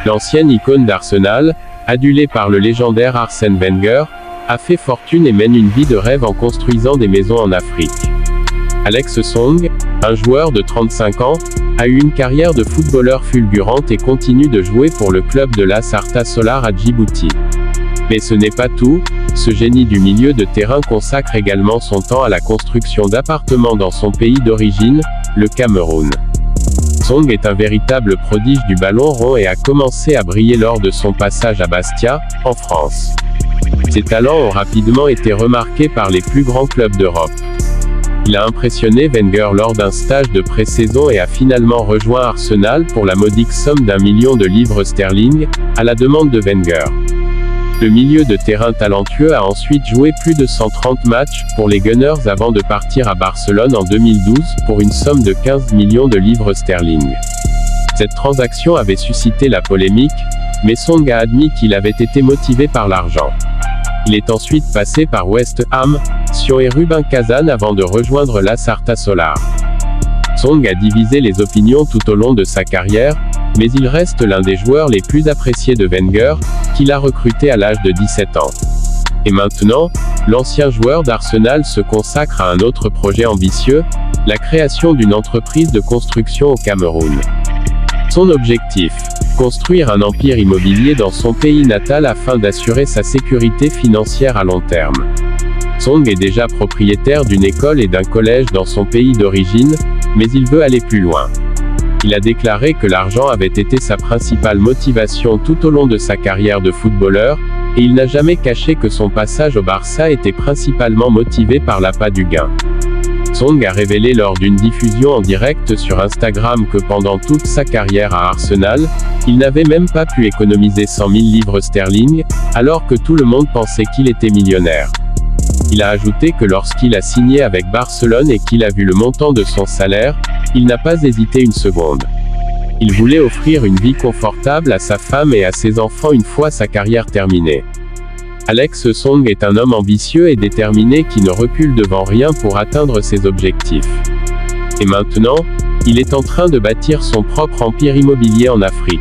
L'ancienne icône d'Arsenal, adulée par le légendaire Arsène Wenger, a fait fortune et mène une vie de rêve en construisant des maisons en Afrique. Alex Song, un joueur de 35 ans, a eu une carrière de footballeur fulgurante et continue de jouer pour le club de l'AS Arta Solar à Djibouti. Mais ce n'est pas tout, ce génie du milieu de terrain consacre également son temps à la construction d'appartements dans son pays d'origine, le Cameroun. Song est un véritable prodige du ballon rond et a commencé à briller lors de son passage à Bastia, en France. Ses talents ont rapidement été remarqués par les plus grands clubs d'Europe. Il a impressionné Wenger lors d'un stage de pré-saison et a finalement rejoint Arsenal pour la modique somme d'1 million de livres sterling, à la demande de Wenger. Le milieu de terrain talentueux a ensuite joué plus de 130 matchs pour les Gunners avant de partir à Barcelone en 2012 pour une somme de 15 millions de livres sterling. Cette transaction avait suscité la polémique, mais Song a admis qu'il avait été motivé par l'argent. Il est ensuite passé par West Ham, Sion et Rubin Kazan avant de rejoindre l'AS Arta Solar. Song a divisé les opinions tout au long de sa carrière, mais il reste l'un des joueurs les plus appréciés de Wenger, qu'il a recruté à l'âge de 17 ans. Et maintenant, l'ancien joueur d'Arsenal se consacre à un autre projet ambitieux, la création d'une entreprise de construction au Cameroun. Son objectif: construire un empire immobilier dans son pays natal afin d'assurer sa sécurité financière à long terme. Song est déjà propriétaire d'une école et d'un collège dans son pays d'origine, mais il veut aller plus loin. Il a déclaré que l'argent avait été sa principale motivation tout au long de sa carrière de footballeur, et il n'a jamais caché que son passage au Barça était principalement motivé par l'appât du gain. Song a révélé lors d'une diffusion en direct sur Instagram que pendant toute sa carrière à Arsenal, il n'avait même pas pu économiser 100 000 livres sterling, alors que tout le monde pensait qu'il était millionnaire. Il a ajouté que lorsqu'il a signé avec Barcelone et qu'il a vu le montant de son salaire, il n'a pas hésité une seconde. Il voulait offrir une vie confortable à sa femme et à ses enfants une fois sa carrière terminée. Alex Song est un homme ambitieux et déterminé qui ne recule devant rien pour atteindre ses objectifs. Et maintenant, il est en train de bâtir son propre empire immobilier en Afrique.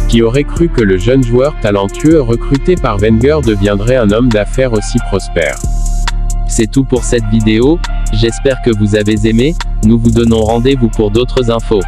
Qui aurait cru que le jeune joueur talentueux recruté par Wenger deviendrait un homme d'affaires aussi prospère? C'est tout pour cette vidéo, j'espère que vous avez aimé, nous vous donnons rendez-vous pour d'autres infos.